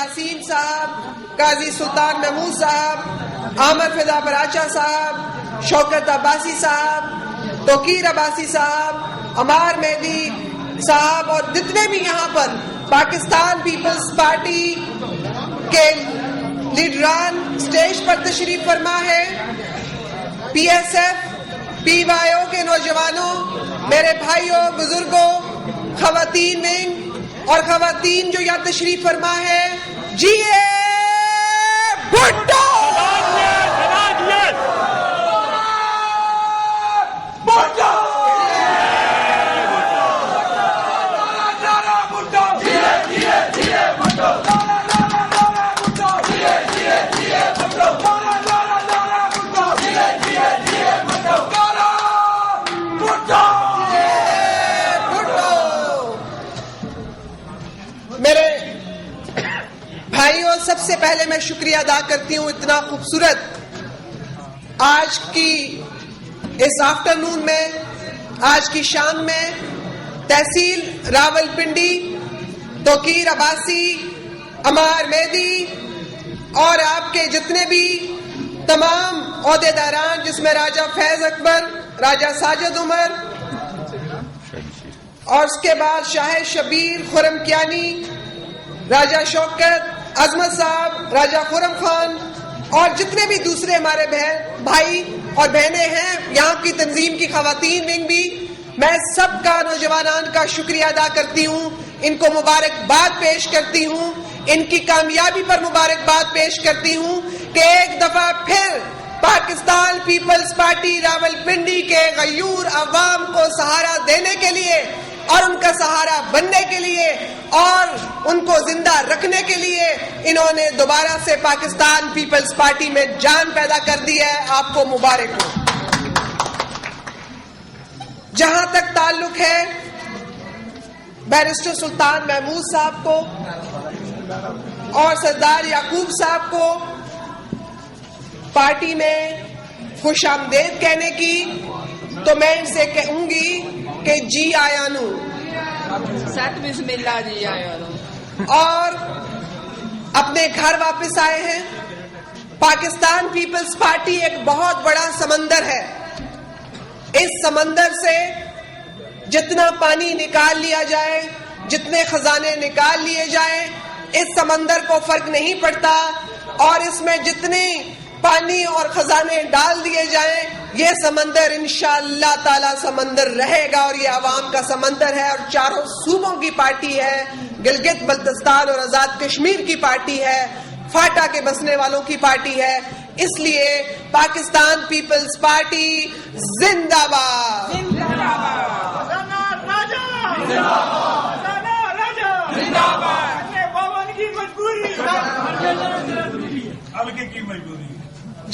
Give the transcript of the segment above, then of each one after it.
یاسین صاحب، قاضی سلطان محمود صاحب، عامر فضا براچہ صاحب، شوکت عباسی صاحب، توقیر عباسی صاحب، عمار مہدی صاحب اور جتنے بھی یہاں پر پاکستان پیپلز پارٹی کے لیڈران اسٹیج پر تشریف فرما ہے، P S F P Y O کے نوجوانوں، میرے بھائیوں، بزرگوں، خواتین ونگ اور خواتین جو یہاں تشریف فرما ہے، جی اے بھٹو! میرے بھائیوں، سب سے پہلے میں شکریہ ادا کرتی ہوں اتنا خوبصورت آج کی اس آفٹرنون میں، آج کی شام میں تحصیل راول پنڈی، توقیر عباسی، عمار مہدی اور آپ کے جتنے بھی تمام عہدیداران، جس میں راجہ فیض اکبر، راجہ ساجد عمر اور اس کے بعد شاہ شبیر، خرم کیانی، راجہ شوکت، عظمت صاحب، راجہ خرم خان اور جتنے بھی دوسرے ہمارے بھائی اور بہنیں ہیں، یہاں کی تنظیم کی خواتین ونگ بھی، میں سب کا، نوجوانان کا شکریہ ادا کرتی ہوں، ان کو مبارکباد پیش کرتی ہوں، ان کی کامیابی پر مبارکباد پیش کرتی ہوں کہ ایک دفعہ پھر پاکستان پیپلز پارٹی راول پنڈی کے غیور عوام کو سہارا دینے کے لیے اور ان کا سہارا بننے کے لیے اور ان کو زندہ رکھنے کے لیے انہوں نے دوبارہ سے پاکستان پیپلز پارٹی میں جان پیدا کر دی ہے۔ آپ کو مبارک ہو۔ جہاں تک تعلق ہے بیرسٹر سلطان محمود صاحب کو اور سردار یعقوب صاحب کو پارٹی میں خوش آمدید کہنے کی، تو میں ان سے کہوں گی کہ جی آیا نو، بسم اللہ جی آیا نو، اور اپنے گھر واپس آئے ہیں۔ پاکستان پیپلز پارٹی ایک بہت بڑا سمندر ہے، اس سمندر سے جتنا پانی نکال لیا جائے، جتنے خزانے نکال لیے جائیں، اس سمندر کو فرق نہیں پڑتا، اور اس میں جتنے پانی اور خزانے ڈال دیے جائیں، یہ سمندر انشاءاللہ تعالی سمندر رہے گا، اور یہ عوام کا سمندر ہے، اور چاروں صوبوں کی پارٹی ہے، گلگت بلتستان اور آزاد کشمیر کی پارٹی ہے، فاٹا کے بسنے والوں کی پارٹی ہے۔ اس لیے پاکستان پیپلز پارٹی زندہ باد۔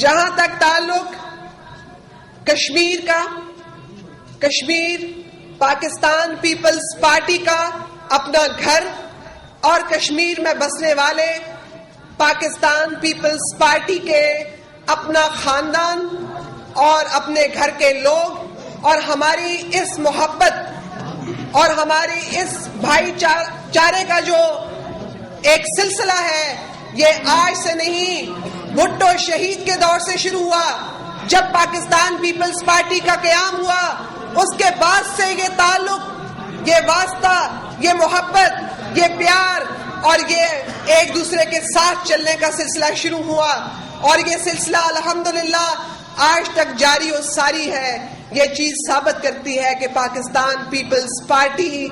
جہاں تک تعلق کشمیر کا، کشمیر پاکستان پیپلز پارٹی کا اپنا گھر، اور کشمیر میں بسنے والے پاکستان پیپلز پارٹی کے اپنا خاندان اور اپنے گھر کے لوگ، اور ہماری اس محبت اور ہماری اس بھائی چارے کا جو ایک سلسلہ ہے، یہ آج سے نہیں، بھٹو شہید کے دور سے شروع ہوا۔ جب پاکستان پیپلز پارٹی کا قیام ہوا، اس کے بعد سے یہ تعلق، یہ واسطہ، یہ محبت، یہ پیار اور یہ ایک دوسرے کے ساتھ چلنے کا سلسلہ شروع ہوا، اور یہ سلسلہ الحمدللہ آج تک جاری و ساری ہے۔ یہ چیز ثابت کرتی ہے کہ پاکستان پیپلز پارٹی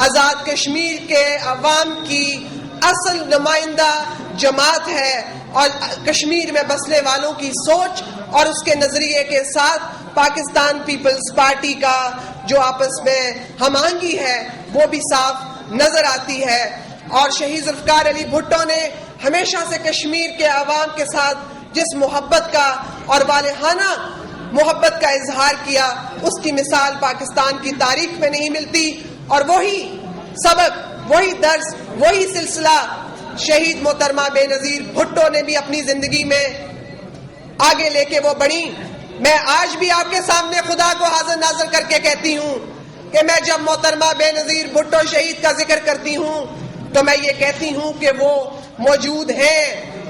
آزاد کشمیر کے عوام کی اصل نمائندہ جماعت ہے، اور کشمیر میں بسنے والوں کی سوچ اور اس کے نظریے کے ساتھ پاکستان پیپلز پارٹی کا جو آپس میں ہم آہنگی ہے وہ بھی صاف نظر آتی ہے۔ اور شہید ذوالفقار علی بھٹو نے ہمیشہ سے کشمیر کے عوام کے ساتھ جس محبت کا اور والہانہ محبت کا اظہار کیا، اس کی مثال پاکستان کی تاریخ میں نہیں ملتی، اور وہی سبق، وہی درس، وہی سلسلہ شہید محترمہ بے نظیر بھٹو نے بھی اپنی زندگی میں آگے لے کے وہ بڑھی۔ میں آج بھی آپ کے سامنے خدا کو حاضر ناظر کر کے کہتی ہوں کہ میں جب محترمہ بے نظیر بھٹو شہید کا ذکر کرتی ہوں تو میں یہ کہتی ہوں کہ وہ موجود ہیں،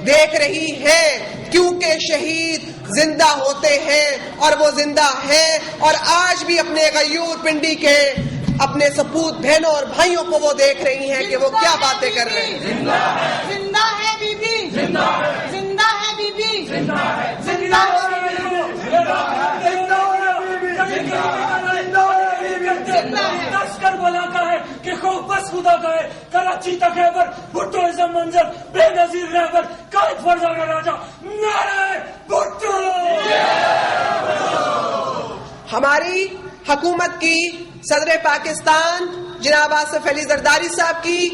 دیکھ رہی ہیں، کیونکہ شہید زندہ ہوتے ہیں اور وہ زندہ ہیں، اور آج بھی اپنے غیور پنڈی کے اپنے سپوت بہنوں اور بھائیوں کو وہ دیکھ رہی ہیں کہ وہ کیا باتیں کر رہے ہیں۔ زندہ ہے بی بی، زندہ ہے بی بی، زندہ کربلا کا ہے کہ خوف بس خدا کا ہے، کراچی تک ہے پر بھٹو ازم منظر بے نظیر رہبر قائد فرزانہ راجہ نعرہ بھٹو۔ ہماری حکومت کی، صدر پاکستان جناب آصف علی زرداری صاحب کی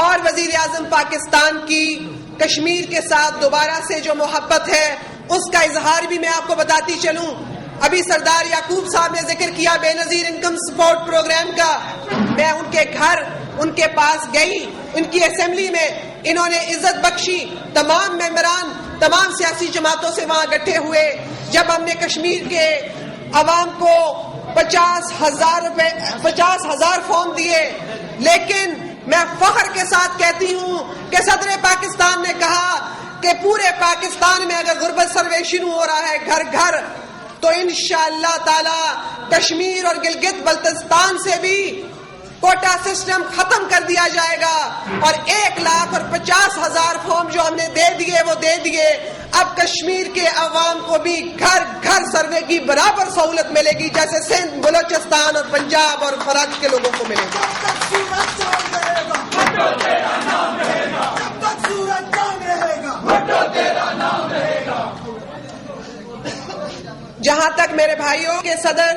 اور وزیر اعظم پاکستان کی کشمیر کے ساتھ دوبارہ سے جو محبت ہے اس کا اظہار بھی میں آپ کو بتاتی چلوں۔ ابھی سردار یعقوب صاحب نے ذکر کیا بے نظیر انکم سپورٹ پروگرام کا، میں ان کے گھر ان کے پاس گئی، ان کی اسمبلی میں انہوں نے عزت بخشی، تمام ممبران تمام سیاسی جماعتوں سے وہاں اکٹھے ہوئے جب ہم نے کشمیر کے عوام کو 50,000 فارم دیے، لیکن میں فخر کے ساتھ کہتی ہوں کہ صدر پاکستان نے کہا کہ پورے پاکستان میں اگر غربت سروے شروع ہو رہا ہے گھر گھر، تو انشاءاللہ تعالی کشمیر اور گلگت بلتستان سے بھی کوٹا سسٹم ختم کر دیا جائے گا، اور 1,50,000 فارم جو ہم نے دے دیے وہ دے دیے۔ اب کشمیر کے عوام کو بھی گھر گھر سروے کی برابر سہولت ملے گی جیسے سندھ، بلوچستان اور پنجاب اور خراج کے لوگوں کو ملے گی۔ جہاں تک میرے بھائیوں کے صدر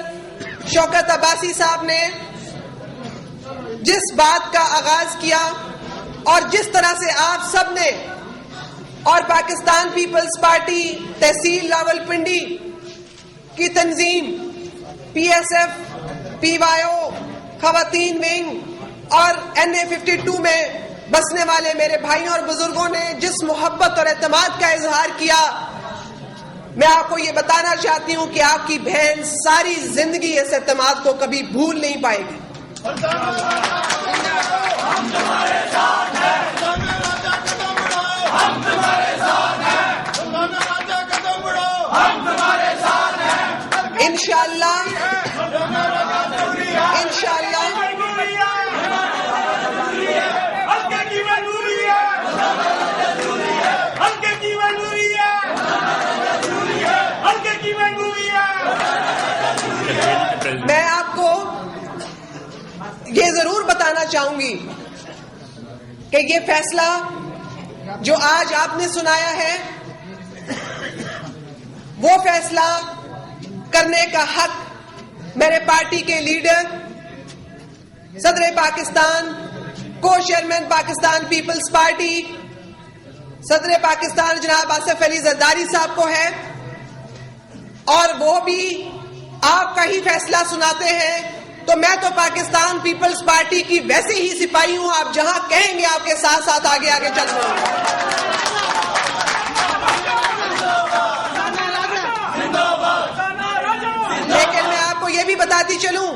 شوکت عباسی صاحب نے جس بات کا آغاز کیا اور جس طرح سے آپ سب نے اور پاکستان پیپلز پارٹی تحصیل راولپنڈی کی تنظیم پی ایس ایف، پی وائی او، خواتین ونگ اور NA52 میں بسنے والے میرے بھائیوں اور بزرگوں نے جس محبت اور اعتماد کا اظہار کیا، میں آپ کو یہ بتانا چاہتی ہوں کہ آپ کی بہن ساری زندگی اس اعتماد کو کبھی بھول نہیں پائے گی۔ انشاءاللہ میں آپ کو یہ ضرور بتانا چاہوں گی کہ یہ فیصلہ جو آج آپ نے سنایا ہے وہ فیصلہ کرنے کا حق میرے پارٹی کے لیڈر صدر پاکستان، کو چیئرمین پاکستان پیپلز پارٹی صدر پاکستان جناب آصف علی زرداری صاحب کو ہے، اور وہ بھی آپ کا ہی فیصلہ سناتے ہیں، تو میں تو پاکستان پیپلز پارٹی کی ویسے ہی سپاہی ہوں، آپ جہاں کہیں گے آپ کے ساتھ ساتھ آگے آگے چل رہے ہیں۔ لیکن میں آپ کو یہ بھی بتاتی چلوں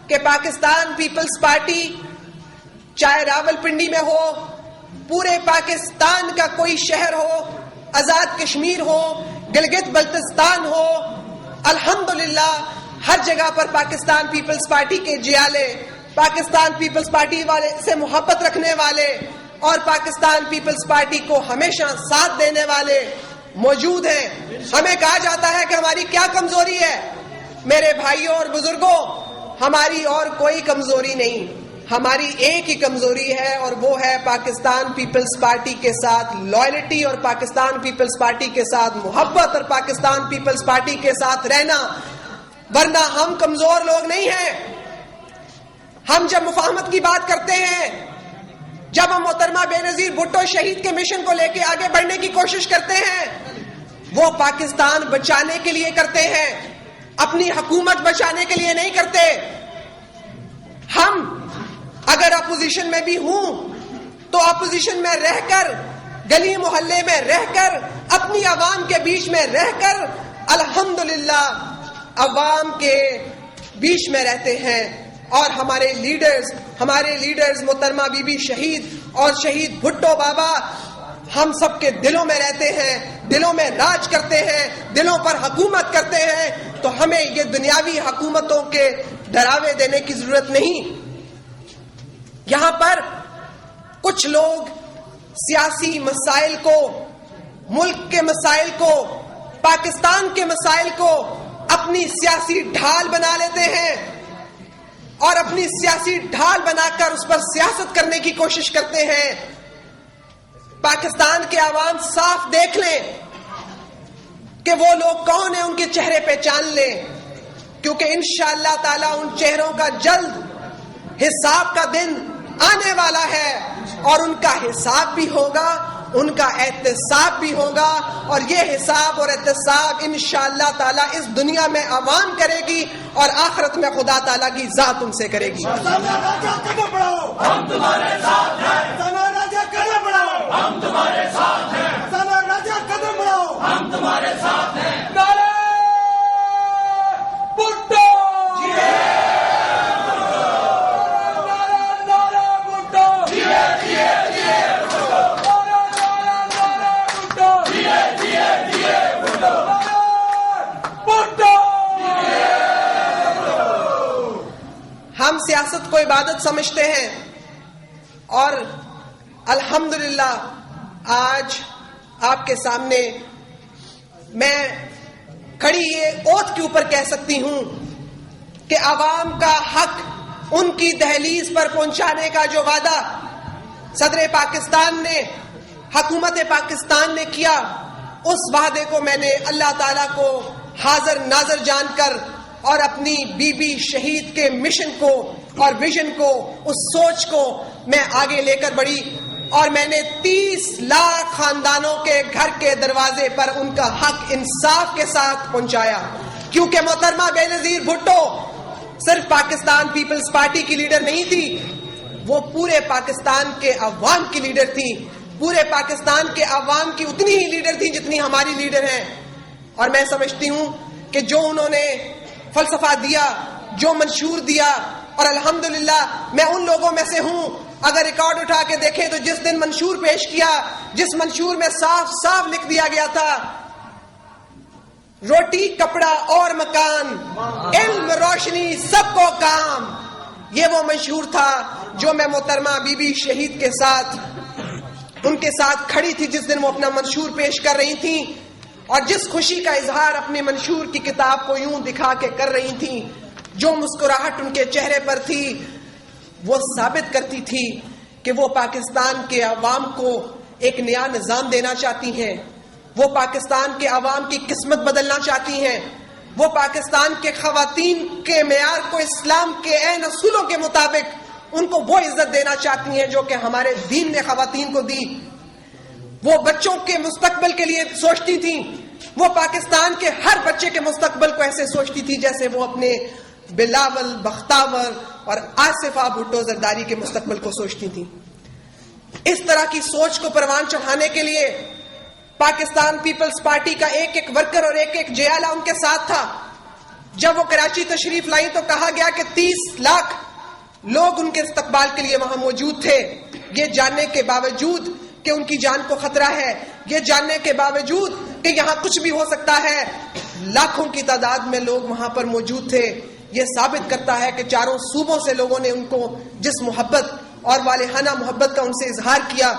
کہ پاکستان پیپلز پارٹی چاہے راولپنڈی میں ہو، پورے پاکستان کا کوئی شہر ہو، آزاد کشمیر ہو، گلگت بلتستان ہو، الحمدللہ ہر جگہ پر پاکستان پیپلز پارٹی کے جیالے، پاکستان پیپلز پارٹی والے سے محبت رکھنے والے اور پاکستان پیپلز پارٹی کو ہمیشہ ساتھ دینے والے موجود ہیں۔ ہمیں کہا جاتا ہے کہ ہماری کیا کمزوری ہے؟ میرے بھائیوں اور بزرگوں، ہماری اور کوئی کمزوری نہیں، ہماری ایک ہی کمزوری ہے، اور وہ ہے پاکستان پیپلز پارٹی کے ساتھ لائلٹی اور پاکستان پیپلز پارٹی کے ساتھ محبت اور پاکستان پیپلز پارٹی کے ساتھ رہنا، ورنہ ہم کمزور لوگ نہیں ہیں۔ ہم جب مفاہمت کی بات کرتے ہیں، جب ہم محترمہ بے نظیر بھٹو شہید کے مشن کو لے کے آگے بڑھنے کی کوشش کرتے ہیں، وہ پاکستان بچانے کے لیے کرتے ہیں، اپنی حکومت بچانے کے لیے نہیں کرتے۔ ہم اگر اپوزیشن میں بھی ہوں تو اپوزیشن میں رہ کر، گلی محلے میں رہ کر، اپنی عوام کے بیچ میں رہ کر الحمدللہ عوام کے بیچ میں رہتے ہیں، اور ہمارے لیڈرز محترمہ بی بی شہید اور شہید بھٹو بابا ہم سب کے دلوں میں رہتے ہیں، دلوں میں راج کرتے ہیں، دلوں پر حکومت کرتے ہیں، تو ہمیں یہ دنیاوی حکومتوں کے ڈراوے دینے کی ضرورت نہیں۔ یہاں پر کچھ لوگ سیاسی مسائل کو، ملک کے مسائل کو، پاکستان کے مسائل کو اپنی سیاسی ڈھال بنا لیتے ہیں اور اپنی سیاسی ڈھال بنا کر اس پر سیاست کرنے کی کوشش کرتے ہیں۔ پاکستان کے عوام صاف دیکھ لیں کہ وہ لوگ کون ہیں، ان کے چہرے پہچان لیں، کیونکہ انشاءاللہ تعالی ان چہروں کا جلد حساب کا دن آنے والا ہے، اور ان کا حساب بھی ہوگا، ان کا احتساب بھی ہوگا، اور یہ حساب اور احتساب انشاءاللہ تعالی اس دنیا میں عوام کرے گی اور آخرت میں خدا تعالی کی ذات ان سے کرے گی۔ ہم تمہارے ساتھ ہیں، ہم تمہارے ساتھ ہیں، ہم تمہارے ساتھ ہیں۔ نعرہ بھٹو! ہم سیاست کو عبادت سمجھتے ہیں، اور الحمدللہ آج آپ کے سامنے میں کھڑی یہ اوتھ کے اوپر کہہ سکتی ہوں کہ عوام کا حق ان کی دہلیز پر پہنچانے کا جو وعدہ صدر پاکستان نے، حکومت پاکستان نے کیا، اس وعدے کو میں نے اللہ تعالیٰ کو حاضر ناظر جان کر اور اپنی بی بی شہید کے مشن کو اور ویژن کو، اس سوچ کو میں آگے لے کر بڑھی، اور میں نے 30 لاکھ خاندانوں کے گھر کے دروازے پر ان کا حق انصاف کے ساتھ پہنچایا، کیونکہ محترمہ بے نظیر بھٹو صرف پاکستان پیپلز پارٹی کی لیڈر نہیں تھی، وہ پورے پاکستان کے عوام کی لیڈر تھی، پورے پاکستان کے عوام کی اتنی ہی لیڈر تھی جتنی ہماری لیڈر ہیں۔ اور میں سمجھتی ہوں کہ جو انہوں نے فلسفہ دیا، جو منشور دیا، اور الحمدللہ میں ان لوگوں میں سے ہوں، اگر ریکارڈ اٹھا کے دیکھیں تو جس دن منشور پیش کیا، جس منشور میں صاف صاف لکھ دیا گیا تھا روٹی کپڑا اور مکان، علم روشنی سب کو کام، یہ وہ منشور تھا جو میں محترمہ بی بی شہید کے ساتھ، ان کے ساتھ کھڑی تھی جس دن وہ اپنا منشور پیش کر رہی تھیں، اور جس خوشی کا اظہار اپنے منشور کی کتاب کو یوں دکھا کے کر رہی تھیں، جو مسکراہٹ ان کے چہرے پر تھی، وہ ثابت کرتی تھی کہ وہ پاکستان کے عوام کو ایک نیا نظام دینا چاہتی ہیں، وہ پاکستان کے عوام کی قسمت بدلنا چاہتی ہیں، وہ پاکستان کے خواتین کے معیار کو اسلام کے عین اصولوں کے مطابق ان کو وہ عزت دینا چاہتی ہیں جو کہ ہمارے دین نے خواتین کو دی، وہ بچوں کے مستقبل کے لیے سوچتی تھیں، وہ پاکستان کے ہر بچے کے مستقبل کو ایسے سوچتی تھی جیسے وہ اپنے بلاول بختاور اور آصفہ بھٹو زرداری کے مستقبل کو سوچتی تھی۔ اس طرح کی سوچ کو پروان چڑھانے کے لیے پاکستان پیپلز پارٹی کا ایک ایک ورکر اور ایک ایک جیالہ ان کے ساتھ تھا۔ جب وہ کراچی تشریف لائیں تو کہا گیا کہ 30 لاکھ لوگ ان کے استقبال کے لیے وہاں موجود تھے، یہ جاننے کے باوجود کہ ان کی جان کو خطرہ ہے، یہ جاننے کے باوجود کہ یہاں کچھ بھی ہو سکتا ہے، لاکھوں کی تعداد میں لوگ وہاں پر موجود تھے۔ یہ ثابت کرتا ہے کہ چاروں صوبوں سے لوگوں نے ان کو جس محبت اور والہانہ محبت کا ان سے اظہار کیا،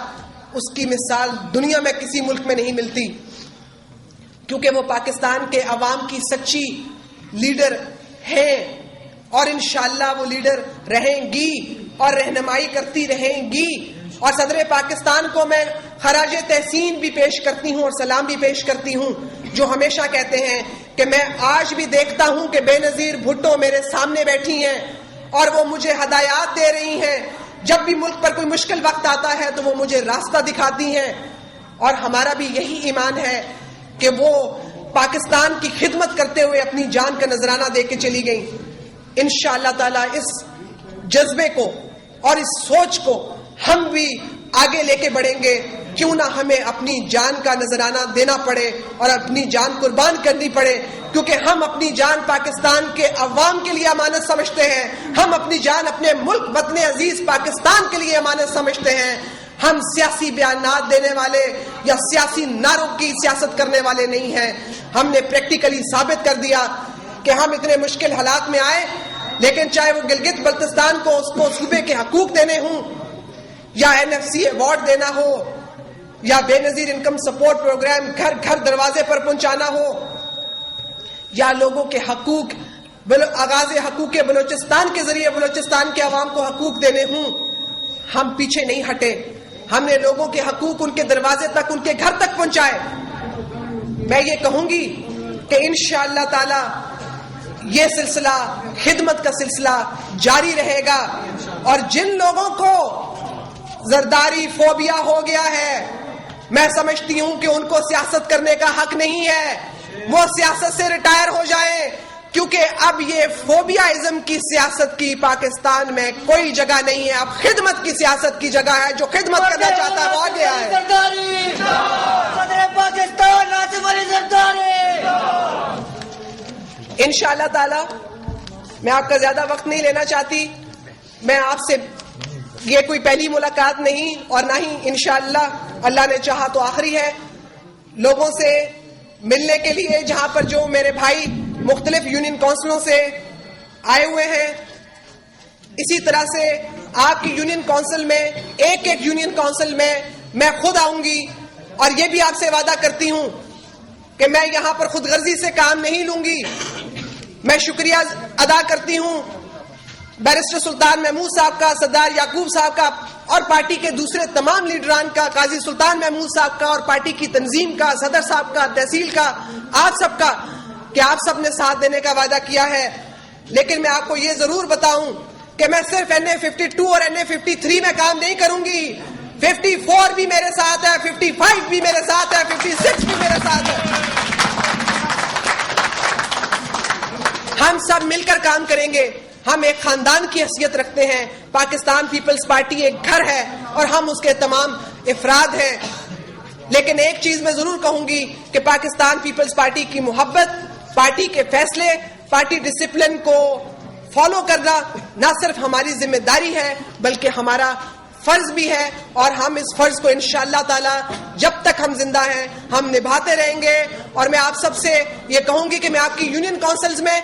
اس کی مثال دنیا میں کسی ملک میں نہیں ملتی، کیونکہ وہ پاکستان کے عوام کی سچی لیڈر ہیں، اور انشاءاللہ وہ لیڈر رہیں گی اور رہنمائی کرتی رہیں گی۔ اور صدر پاکستان کو میں خراج تحسین بھی پیش کرتی ہوں اور سلام بھی پیش کرتی ہوں، جو ہمیشہ کہتے ہیں کہ میں آج بھی دیکھتا ہوں کہ بے نظیر بھٹو میرے سامنے بیٹھی ہیں اور وہ مجھے ہدایات دے رہی ہیں، جب بھی ملک پر کوئی مشکل وقت آتا ہے تو وہ مجھے راستہ دکھاتی ہیں، اور ہمارا بھی یہی ایمان ہے کہ وہ پاکستان کی خدمت کرتے ہوئے اپنی جان کا نذرانہ دے کے چلی گئیں۔ انشاءاللہ تعالی اس جذبے کو اور اس سوچ کو ہم بھی آگے لے کے بڑھیں گے، کیوں نہ ہمیں اپنی جان کا نذرانہ دینا پڑے اور اپنی جان قربان کرنی پڑے، کیونکہ ہم اپنی جان پاکستان کے عوام کے لیے امانت سمجھتے ہیں، ہم اپنی جان اپنے ملک وطن عزیز پاکستان کے لیے امانت سمجھتے ہیں، ہم سیاسی بیانات دینے والے یا سیاسی نعروں کی سیاست کرنے والے نہیں ہیں. ہم نے پریکٹیکلی ثابت کر دیا کہ ہم اتنے مشکل حالات میں آئے، لیکن چاہے وہ گلگت بلتستان کو اس کو صوبے کے حقوق دینے ہوں، یا NFC ایوارڈ دینا ہو، یا بے نظیر انکم سپورٹ پروگرام گھر گھر دروازے پر پہنچانا ہو، یا لوگوں کے حقوق آغاز حقوق بلوچستان کے ذریعے بلوچستان کے عوام کو حقوق دینے ہوں، ہم پیچھے نہیں ہٹے. ہم نے لوگوں کے حقوق ان کے دروازے تک، ان کے گھر تک پہنچائے. میں یہ کہوں گی کہ انشاءاللہ تعالی یہ سلسلہ خدمت کا سلسلہ جاری رہے گا. اور جن لوگوں کو زرداری فوبیا ہو گیا ہے، میں سمجھتی ہوں کہ ان کو سیاست کرنے کا حق نہیں ہے. وہ سیاست سے ریٹائر ہو جائیں، کیونکہ اب یہ فوبیاازم کی سیاست کی پاکستان میں کوئی جگہ نہیں ہے. اب خدمت کی سیاست کی جگہ ہے. جو خدمت کرنا چاہتا ہے وہ آگے آئے. انشاءاللہ تعالی میں آپ کا زیادہ وقت نہیں لینا چاہتی. میں آپ سے یہ کوئی پہلی ملاقات نہیں، اور نہ ہی انشاءاللہ اللہ نے چاہا تو آخری ہے. لوگوں سے ملنے کے لیے جہاں پر جو میرے بھائی مختلف یونین کونسلوں سے آئے ہوئے ہیں، اسی طرح سے آپ کی یونین کونسل میں ایک یونین کونسل میں میں خود آؤں گی. اور یہ بھی آپ سے وعدہ کرتی ہوں کہ میں یہاں پر خود غرضی سے کام نہیں لوں گی. میں شکریہ ادا کرتی ہوں بیرسٹر سلطان محمود صاحب کا، سردار یعقوب صاحب کا، اور پارٹی کے دوسرے تمام لیڈران کا، قاضی سلطان محمود صاحب کا، اور پارٹی کی تنظیم کا، صدر صاحب کا، تحصیل کا، آپ سب کا، کہ آپ سب نے ساتھ دینے کا وعدہ کیا ہے. لیکن میں آپ کو یہ ضرور بتاؤں کہ میں صرف NA52 اور NA53 میں کام نہیں کروں گی. 54 بھی میرے ساتھ ہے، 55 بھی میرے ساتھ ہے، 56 بھی میرے ساتھ ہے. ہم سب مل کر کام کریں گے. ہم ایک خاندان کی حیثیت رکھتے ہیں. پاکستان پیپلز پارٹی ایک گھر ہے اور ہم اس کے تمام افراد ہیں. لیکن ایک چیز میں ضرور کہوں گی کہ پاکستان پیپلز پارٹی کی محبت، پارٹی کے فیصلے، پارٹی ڈسپلن کو فالو کرنا نہ صرف ہماری ذمہ داری ہے بلکہ ہمارا فرض بھی ہے. اور ہم اس فرض کو انشاءاللہ تعالی جب تک ہم زندہ ہیں ہم نبھاتے رہیں گے. اور میں آپ سب سے یہ کہوں گی کہ میں آپ کی یونین کونسلز میں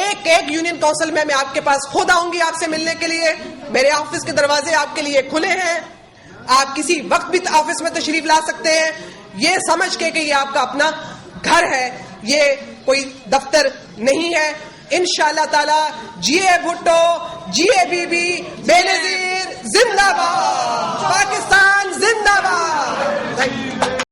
ایک یونین کونسل میں آپ کے پاس خود آؤں گی آپ سے ملنے کے لیے. میرے آفس کے دروازے آپ کے لیے کھلے ہیں. آپ کسی وقت بھی آفس میں تشریف لا سکتے ہیں، یہ سمجھ کے کہ یہ آپ کا اپنا گھر ہے، یہ کوئی دفتر نہیں ہے. انشاءاللہ تعالی جی اے بھٹو، جی اے بی بی، بے